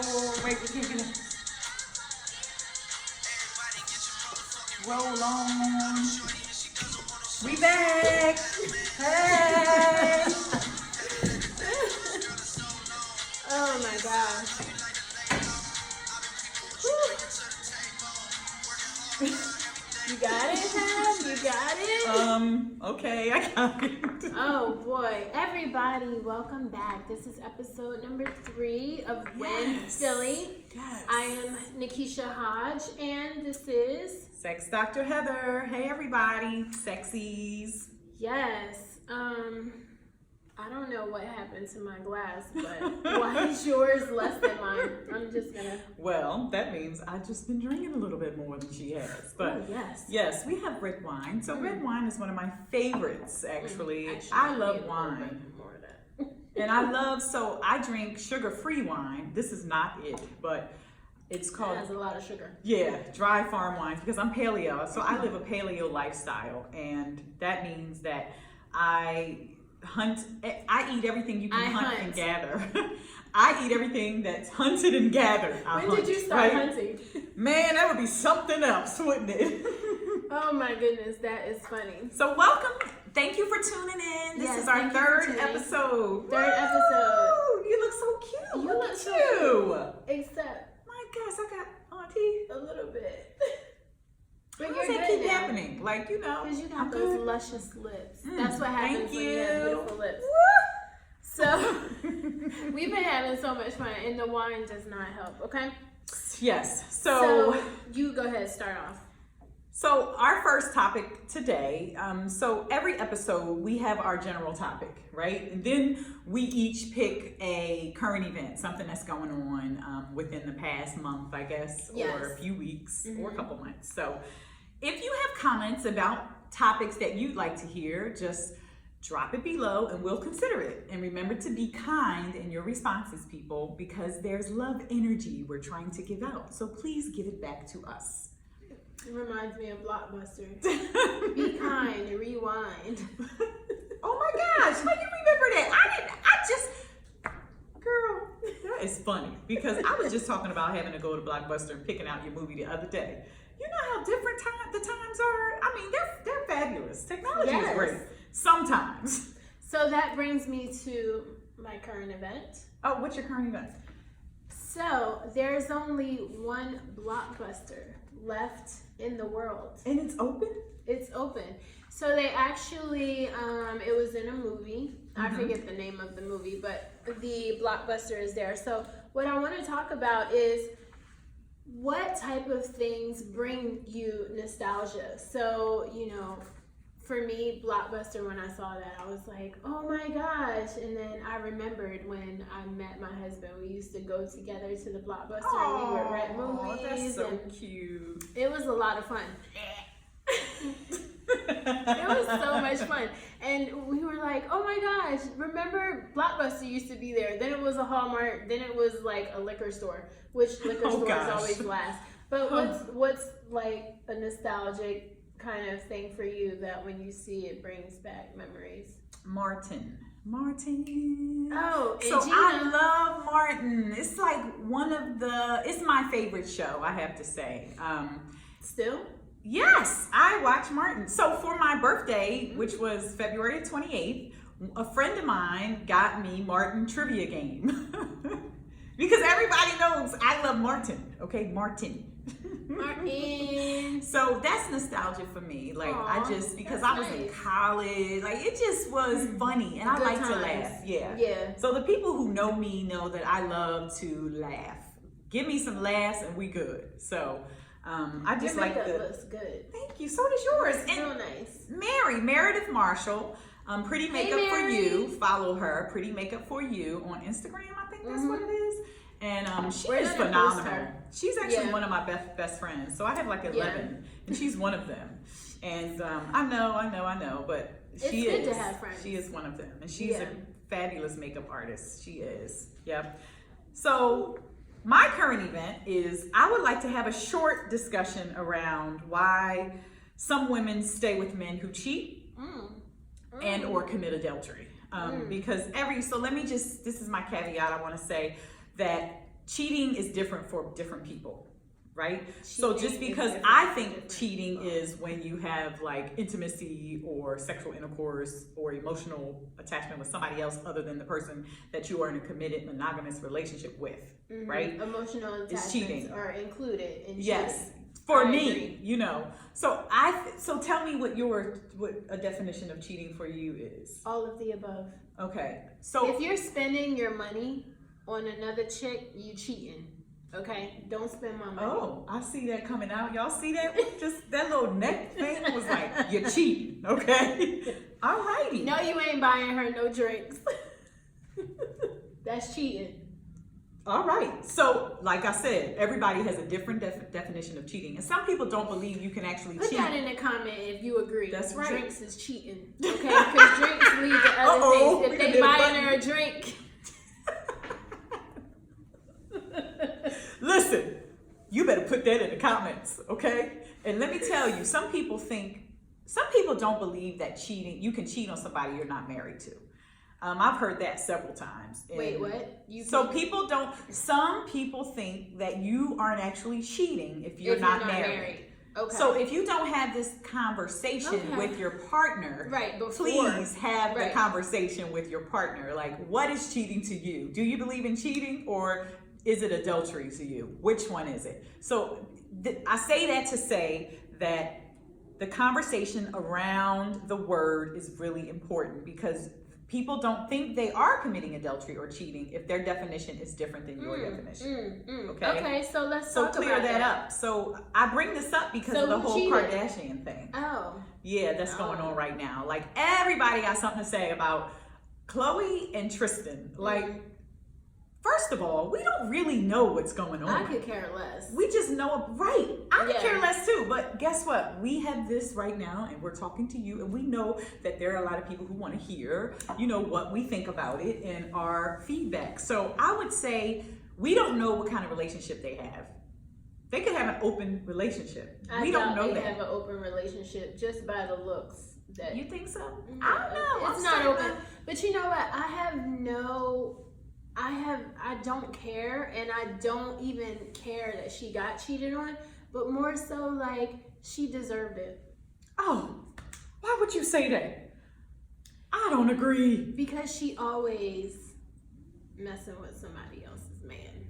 Oh, wait, we can't get it. Roll on. We back. Hey. Oh my gosh. You got it, Ham? You got it? Okay, I got it. Oh boy. Everybody, welcome back. This is episode number 3 of When Silly. Yes. I am Nakisha Hodge, and this is... Sex Dr. Heather. Hey everybody, sexies. Yes. I don't know what happened to my glass, but why is yours less than mine? I'm just gonna... Well, that means I've just been drinking a little bit more than she has. But yes, we have red wine. So red wine is one of my favorites, actually. I love wine. More of that. And I drink sugar-free wine. This is not it, but it's called... It has a lot of sugar. Yeah, dry farm wines, because I'm paleo. So I live a paleo lifestyle, and that means that I eat everything you can hunt and gather. I eat everything that's hunted and gathered. When did you start hunting? Man, that would be something else, wouldn't it? Oh my goodness, that is funny. So welcome. Thank you for tuning in. This is our third episode. Third episode. You look so cute. You look so cute. Except, my gosh, I got auntie. A little bit. But how does that keep happening? Like, you know. Because you got those luscious lips. That's what happens when you have beautiful lips. Woo! So, we've been having so much fun, and the wine does not help, okay? Yes. So you go ahead, start off. So our first topic today, so every episode we have our general topic, right? And then we each pick a current event, something that's going on within the past month, I guess, or a few weeks or a couple months. So if you have comments about topics that you'd like to hear, just drop it below and we'll consider it. And remember to be kind in your responses, people, because there's love energy we're trying to give out. So please give it back to us. It reminds me of Blockbuster. Be kind and rewind. Oh my gosh, how you remember that? Girl, that is funny because I was just talking about having to go to Blockbuster and picking out your movie the other day. You know how different the times are? I mean, they're fabulous. Technology is great. Sometimes. So that brings me to my current event. Oh, what's your current event? So there's only one Blockbuster left in the world. And it's open? It's open. So they actually, it was in a movie. I forget the name of the movie, but the Blockbuster is there. So what I want to talk about is what type of things bring you nostalgia. So, you know, for me, Blockbuster, when I saw that, I was like, oh my gosh. And then I remembered when I met my husband, we used to go together to the Blockbuster and we would rent movies. That's so cute. It was a lot of fun. It was so much fun. And we were like, oh my gosh, remember Blockbuster used to be there. Then it was a Hallmark. Then it was like a liquor store, which liquor stores always last. But what's like a nostalgic kind of thing for you that when you see it brings back memories? Martin. Oh, and so Gina. I love Martin. It's like it's my favorite show, I have to say. Still? Yes, I watch Martin. So for my birthday, which was February 28th, a friend of mine got me Martin trivia game. Because everybody knows I love Martin. Okay, Martin. So that's nostalgia for me. Like, because I was in college, like it just was funny and I like to laugh. Yeah. So the people who know me know that I love to laugh. Give me some laughs and we good. So I just Your like makeup looks good. Thank you. So does yours. It's so nice. Meredith Marshall, Pretty Makeup for You. Follow her, Pretty Makeup for You on Instagram. I think that's what it is. And she is phenomenal. She's actually one of my best friends. So I have like 11, and she's one of them. And I know, but she is. It's good to have friends. She is one of them, and she's a fabulous makeup artist. She is. Yep. So my current event is I would like to have a short discussion around why some women stay with men who cheat and or commit adultery. Because this is my caveat. I want to say that cheating is different for different people, right? So Cheating just is because different I for think different cheating people. is when you have like intimacy or sexual intercourse or emotional attachment with somebody else other than the person that you are in a committed monogamous relationship with, right? Emotional It's attachments cheating. are included in Yes, cheating. for I me, agree. you know. So so tell me what a definition of cheating for you is. All of the above. Okay, so If you're spending your money on another chick, you cheating. Okay, don't spend my money. oh, I see that coming out. Y'all see that? Just that little neck thing was like, you're cheating, okay? All righty. No, you ain't buying her no drinks. That's cheating. All right. So, like I said, everybody has a different definition of cheating. And some people don't believe you can actually Put cheat. that in the comment if you agree. That's right. Drinks is cheating. Okay, because drinks lead to other Uh-oh, things. we If done they did a buying button. her a drink. Listen, you better put that in the comments, okay? And let me tell you, some people don't believe that you can cheat on somebody you're not married to. I've heard that several times. Wait, And what? Some people think that you aren't actually cheating if you're not married. Okay. So if you don't have this conversation Okay. with your partner, Right, before. please have the Right. conversation with your partner. Like, what is cheating to you? Do you believe in cheating, or is it adultery to you? Which one is it? So I say that to say that the conversation around the word is really important, because people don't think they are committing adultery or cheating if their definition is different than your definition. Okay? Okay, so let's So talk clear about that up. So I bring this up because So of the who whole cheated? Kardashian thing. Oh. Yeah, that's going on right now. Like, everybody got something to say about Khloe and Tristan. Like, first of all, we don't really know what's going on. I could care less. We just know, right? I could Yeah. care less too. But guess what? We have this right now, and we're talking to you, and we know that there are a lot of people who want to hear, what we think about it and our feedback. So I would say we don't know what kind of relationship they have. They could have an open relationship. We don't know they that. have an open relationship just by the looks. That You think so? I don't know. It's I'm not saying open. that- But you know what? I don't care, and I don't even care that she got cheated on, but more so like she deserved it. Oh, why would you say that? I don't agree. Because she always messing with somebody else's man.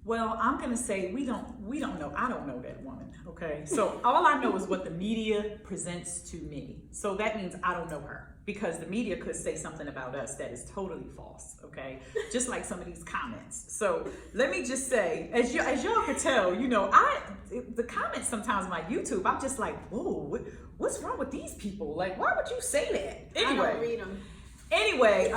Well, I'm gonna say we don't know. I don't know that woman. Okay, so all I know is what the media presents to me. So that means I don't know her, because the media could say something about us that is totally false. Okay, just like some of these comments. So let me just say, as y'all could tell, the comments sometimes on my YouTube, I'm just like, whoa, what's wrong with these people? Like, why would you say that? Anyway, I don't read them. Anyway,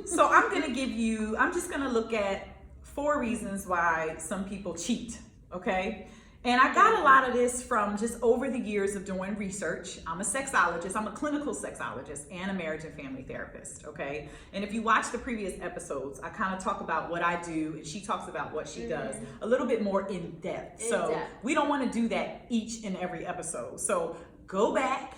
so I'm just gonna look at 4 reasons why some people cheat, okay? And I got a lot of this from just over the years of doing research. I'm a sexologist, I'm a clinical sexologist and a marriage and family therapist, okay? And if you watch the previous episodes, I kind of talk about what I do, and she talks about what she does a little bit more in depth. So we don't want to do that each and every episode. So go back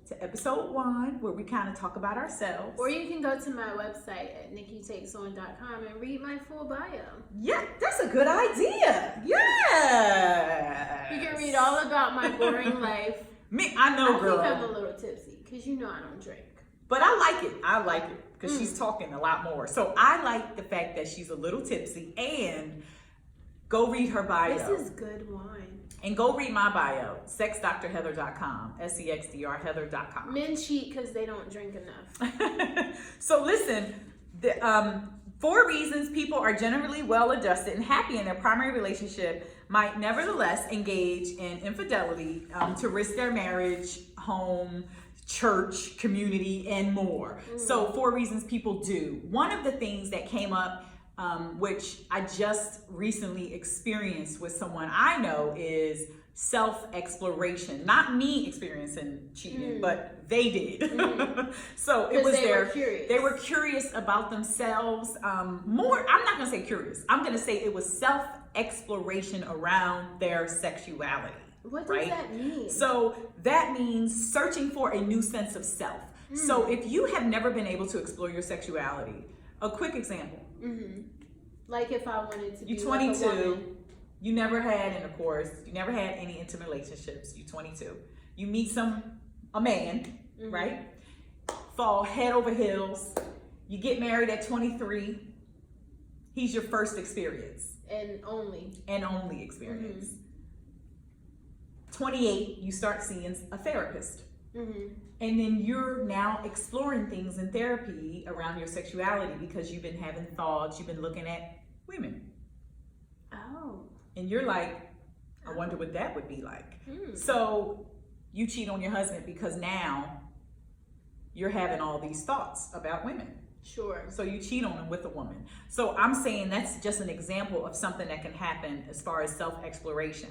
to episode 1, where we kind of talk about ourselves. Or you can go to my website at NikiTakesOn.com and read my full bio. Yeah, that's a good idea. Yeah. You can read all about my boring life. I know, girl. I think I'm a little tipsy, because I don't drink. But I like it because she's talking a lot more. So I like the fact that she's a little tipsy, and go read her bio. This is good wine. And go read my bio, sexdrheather.com, SEXDRHeather.com. Men cheat because they don't drink enough. So listen, 4 reasons people are generally well adjusted and happy in their primary relationship might nevertheless engage in infidelity to risk their marriage, home, church, community, and more. So 4 reasons people do. One of the things that came up, which I just recently experienced with someone I know, is self-exploration. Not me experiencing cheating, but they did. So it was they were curious about themselves. I'm not gonna say curious. I'm gonna say it was self-exploration around their sexuality. What does that mean? So that means searching for a new sense of self. So if you have never been able to explore your sexuality, a quick example. Like if I wanted to be You're with a 22. woman. You never had intercourse. You never had any intimate relationships. You're 22. You meet a man, right? Fall head over heels. You get married at 23. He's your first experience. And only Experience. 28, you start seeing a therapist. And then you're now exploring things in therapy around your sexuality because you've been having thoughts, you've been looking at women. Oh. And you're like, I wonder what that would be like. So you cheat on your husband because now you're having all these thoughts about women. Sure. So you cheat on him with a woman. So I'm saying that's just an example of something that can happen as far as self-exploration.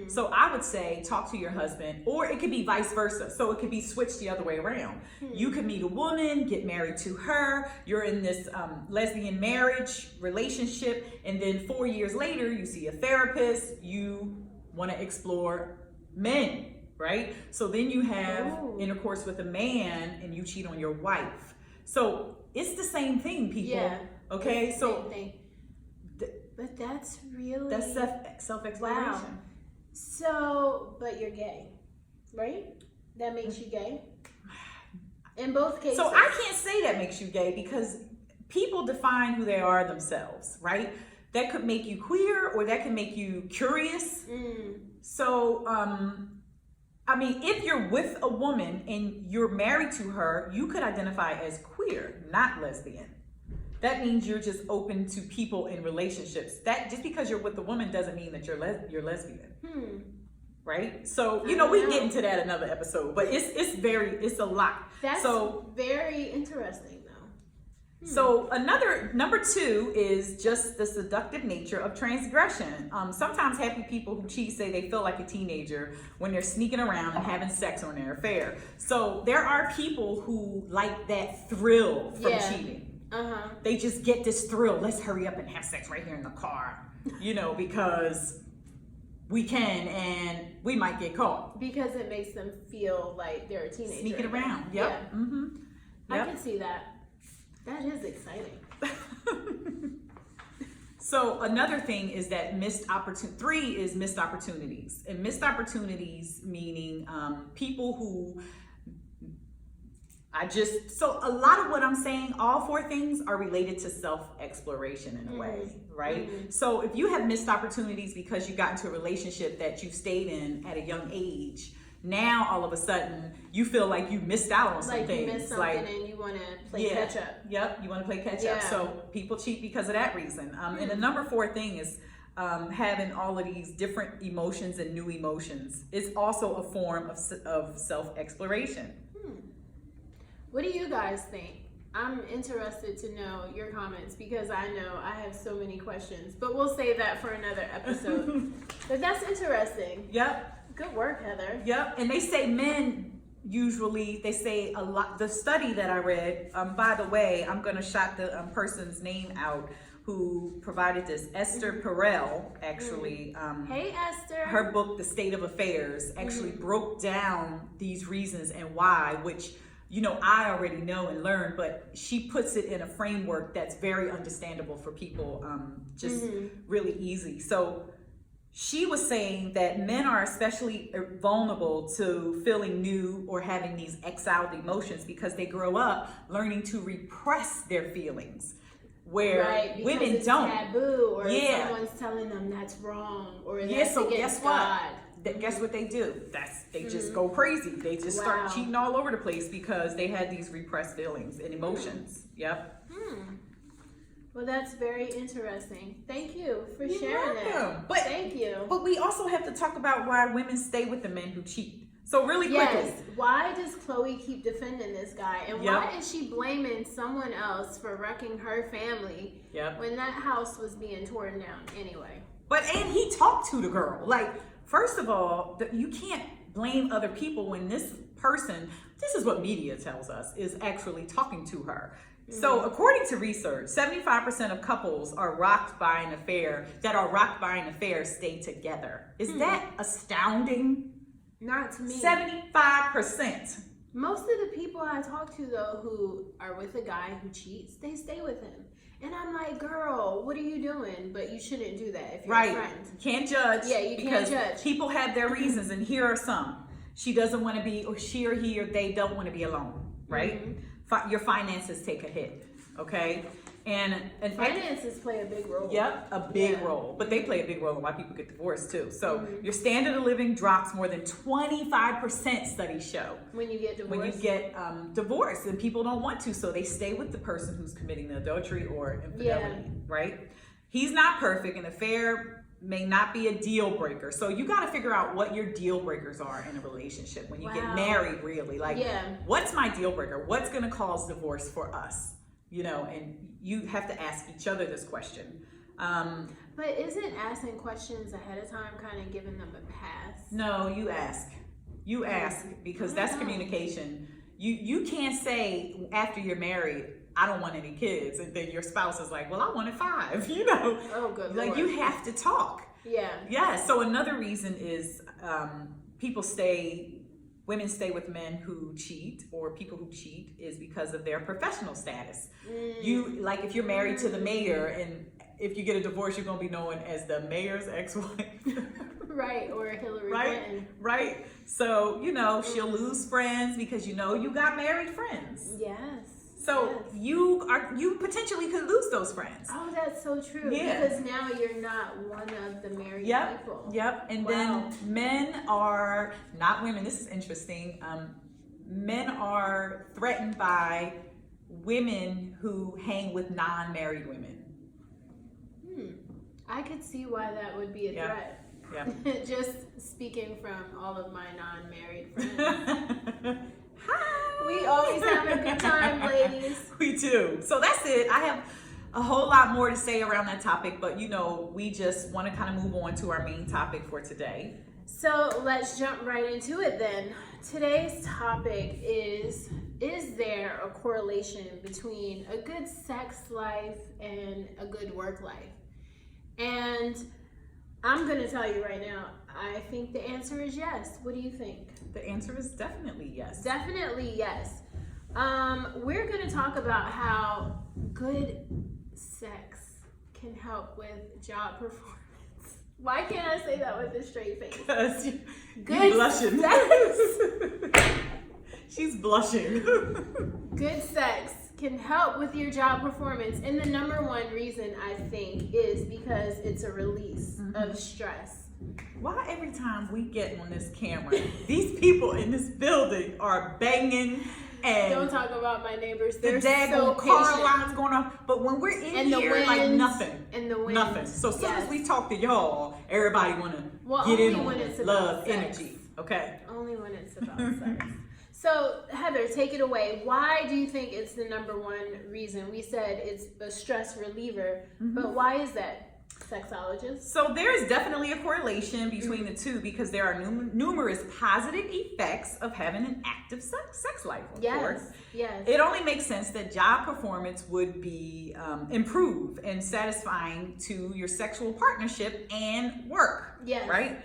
So I would say talk to your husband, or it could be vice versa. So it could be switched the other way around. You could meet a woman, get married to her. You're in this lesbian marriage relationship. And then 4 years later, you see a therapist. You want to explore men, right? So then you have intercourse with a man and you cheat on your wife. So it's the same thing, people. Yeah. Okay, so but that's really self-exploration. Wow. So, but you're gay, right? That makes you gay. In both cases. So I can't say that makes you gay because people define who they are themselves, right? That could make you queer or that can make you curious. So, I mean, if you're with a woman and you're married to her, you could identify as queer, not lesbian. That means you're just open to people in relationships. That just because you're with a woman doesn't mean that you're lesbian. Right? So, you know, we get into that another episode, but it's a lot. That's very interesting though. So number 2 is just the seductive nature of transgression. Sometimes happy people who cheat say they feel like a teenager when they're sneaking around and having sex on their affair. So there are people who like that thrill from cheating. They just get this thrill. Let's hurry up and have sex right here in the car, you know, because we can and we might get caught. Because it makes them feel like they're a teenager. Sneaking around. Yep. I can see that. That is exciting. So another thing is that 3 is missed opportunities. And missed opportunities meaning people who so a lot of what I'm saying, all 4 things are related to self-exploration in a way, right? So if you have missed opportunities because you got into a relationship that you stayed in at a young age, now all of a sudden you feel like you missed out on some things. You missed something and you want to play catch up. Yep, you want to play catch up. So people cheat because of that reason. And the number 4 thing is having all of these different emotions and new emotions. It's also a form of self-exploration. What do you guys think? I'm interested to know your comments because I know I have so many questions, but we'll save that for another episode. But that's interesting. Yep. Good work, Heather. Yep. And they say men usually, they say a lot. The study that I read, by the way, I'm going to shout the person's name out who provided this, Esther Perel, actually. Hey, Esther. Her book, The State of Affairs, actually broke down these reasons and why, which, you know, I already know and learned, but she puts it in a framework that's very understandable for people, just really easy. So she was saying that men are especially vulnerable to feeling new or having these exiled emotions because they grow up learning to repress their feelings, where women it's don't. Taboo, or someone's telling them that's wrong, or that's so against guess God. Guess what they do? They just go crazy. They just start cheating all over the place because they had these repressed feelings and emotions. Yep. Well, that's very interesting. Thank you for sharing that. Thank you. But we also have to talk about why women stay with the men who cheat. So really quickly. Why does Chloe keep defending this guy? And why is she blaming someone else for wrecking her family when that house was being torn down anyway? And he talked to the girl. Like, first of all, you can't blame other people when this person, this is what media tells us, is actually talking to her. So according to research, 75% of couples rocked by an affair stay together. Is that astounding? Not to me. 75%. Most of the people I talk to, though, who are with a guy who cheats, they stay with him. And I'm like, girl, what are you doing? But you shouldn't do that if you're Right. a friend. Can't judge. Yeah, you can't judge. People have their reasons, and here are some. She doesn't want to be, or she or he or they don't want to be alone, right? Your finances take a hit, okay? And finances play a big role. Yep, a big role. But they play a big role in why people get divorced too. So your standard of living drops more than 25%, studies show. When you get divorced? When you get divorced, and people don't want to, so they stay with the person who's committing the adultery or infidelity, right? He's not perfect. An affair may not be a deal breaker. So you got to figure out what your deal breakers are in a relationship when you get married, really. Like, what's my deal breaker? What's going to cause divorce for us? You know, and you have to ask each other this question. But isn't asking questions ahead of time kind of giving them a pass? No, you ask. You ask, because that's communication. You can't say after you're married, I don't want any kids, and then your spouse is like, well, I wanted 5, you know. Oh, good Like, Lord. you have to talk. Yeah. Yeah, so another reason is women stay with men who cheat, or people who cheat, is because of their professional status. You, like, if you're married to the mayor, and if you get a divorce, you're going to be known as the mayor's ex-wife. Right, or Hillary Clinton. Right. So, you know, she'll lose friends because, you know, you got married friends. Yes. So you potentially could lose those friends. Oh, that's so true. Yeah. Because now you're not one of the married people. Yep. And then men are, not women, this is interesting. Men are threatened by women who hang with non-married women. I could see why that would be a threat. Yeah. Just speaking from all of my non-married friends. Hi. We always have a good time, ladies. We do. So that's it. I have a whole lot more to say around that topic, but you know, we just want to kind of move on to our main topic for today. So let's jump right into it then. Today's topic is there a correlation between a good sex life and a good work life? And I'm going to tell you right now, I think the answer is yes. What do you think? The answer is definitely yes. Definitely yes. We're going to talk about how good sex can help with job performance. Why can't I say that with a straight face? Because you're Good blushing. sex. She's blushing. Good sex can help with your job performance. And the number one reason, I think, is because it's a release of stress. Why every time we get on this camera, these people in this building are banging and don't talk about my neighbors. the They're daggone so car patient. lines going on. But when we're in And the here, wind, like nothing. And the wind. Nothing. So as soon as we talk to y'all, everybody want to get only in on when it. it's about Love, sex. energy. Okay. Only when it's about sex. So, Heather, take it away. Why do you think it's the number one reason? We said it's a stress reliever, but why is that, sexologist? So there is definitely a correlation between the two, because there are numerous positive effects of having an active sex life, of course. Yes. It only makes sense that job performance would be improved and satisfying to your sexual partnership and work. Yes. Right?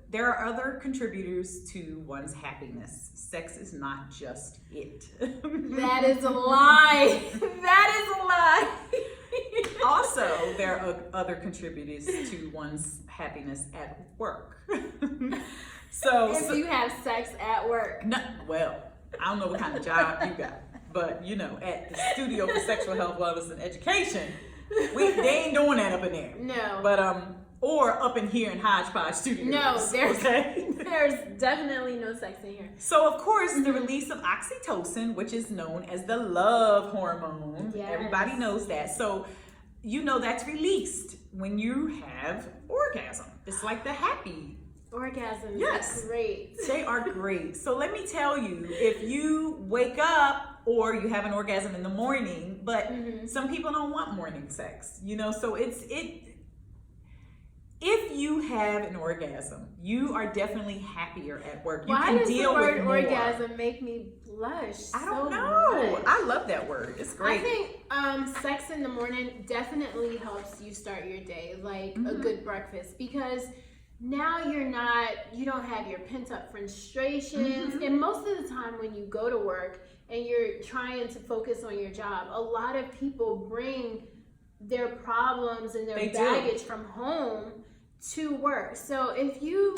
There are other contributors to one's happiness. Sex is not just it. That is a lie. That is a lie. Also, there are other contributors to one's happiness at work. If you have sex at work. No, well, I don't know what kind of job you got, but you know, at the Studio for Sexual Health, Wellness, and Education, they ain't doing that up in there. No. But or up in here in Hodgepodge Studios. No, there's okay? there's definitely no sex in here. So of course, the release of oxytocin, which is known as the love hormone, everybody knows that. So you know that's released when you have orgasm. It's like the happy. Orgasms Yes. are great. They are great. So let me tell you, if you wake up or you have an orgasm in the morning, but some people don't want morning sex, you know, so if you have an orgasm, you are definitely happier at work. You Why can does deal the word with more. orgasm make me blush? I don't so know. much? I love that word. It's great. I think sex in the morning definitely helps you start your day, like a good breakfast, because now you don't have your pent up frustrations. Mm-hmm. And most of the time when you go to work and you're trying to focus on your job, a lot of people bring their problems and their baggage from home to work. So if you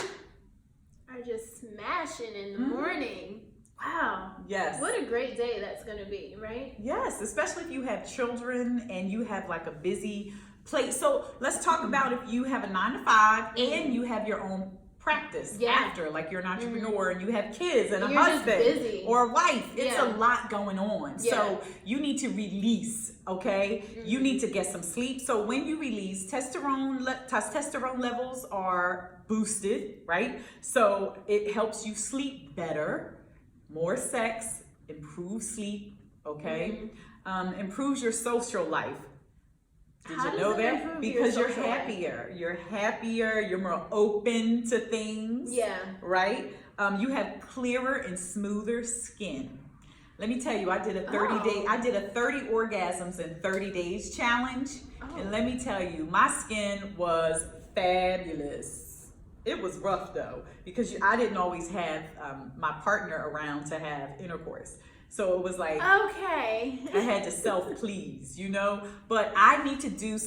are just smashing in the morning, wow. Yes. What a great day that's going to be, right? Yes, especially if you have children and you have like a busy plate. So let's talk about if you have a 9-to-5 and you have your own practice after, like you're an entrepreneur and you have kids and a husband or a wife. It's a lot going on. So you need to release, okay? You need to get some sleep. So when you release, testosterone levels are boosted, right? So it helps you sleep better, more sex, improve sleep, okay? Improves your social life. Did you know that? Because you're happier. You're happier. You're more open to things. Yeah. Right? You have clearer and smoother skin. Let me tell you, I did a 30 orgasms in 30 days challenge. And let me tell you, my skin was fabulous. It was rough though, because I didn't always have my partner around to have intercourse. So it was like, okay, I had to self-please, you know, but I need to do,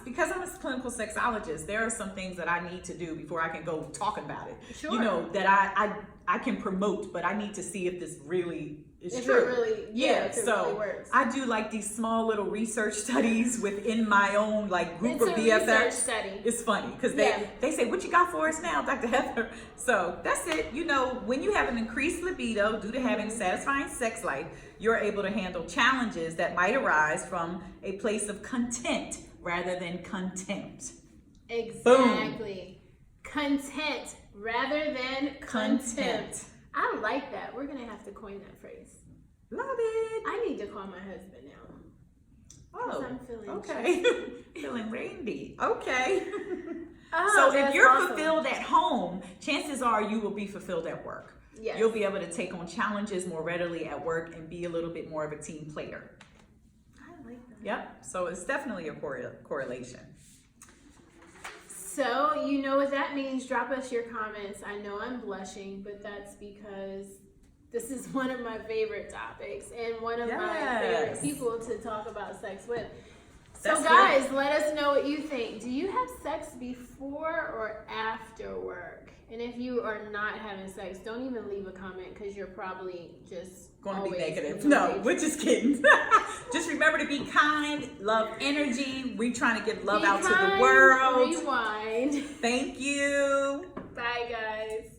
because I'm a clinical sexologist, there are some things that I need to do before I can go talking about it, you know, that I can promote, but I need to see if this really is true. It really, if it really works. I do like these small little research studies within my own like group of BFFs. Research study. It's funny because they say, what you got for us now, Dr. Heather? So that's it. You know, when you have an increased libido due to having satisfying sex life, you're able to handle challenges that might arise from a place of content rather than contempt. Exactly. Boom. Content rather than contempt. I like that. We're going to have to coin that phrase. Love it. I need to call my husband now. Oh, I'm feeling okay. Feeling rainy. Okay. Oh, so if you're fulfilled at home, chances are you will be fulfilled at work. Yes. You'll be able to take on challenges more readily at work and be a little bit more of a team player. I like that. Yep. So it's definitely a correlation. So, you know what that means. Drop us your comments. I know I'm blushing, but that's because this is one of my favorite topics and one of my favorite people to talk about sex with. So guys, let us know what you think. Do you have sex before or after work? And if you are not having sex, don't even leave a comment because you're probably just going to be negative. No, we're just kidding. Just remember to be kind, love energy. We're trying to give love out to the world. Rewind. Thank you. Bye, guys.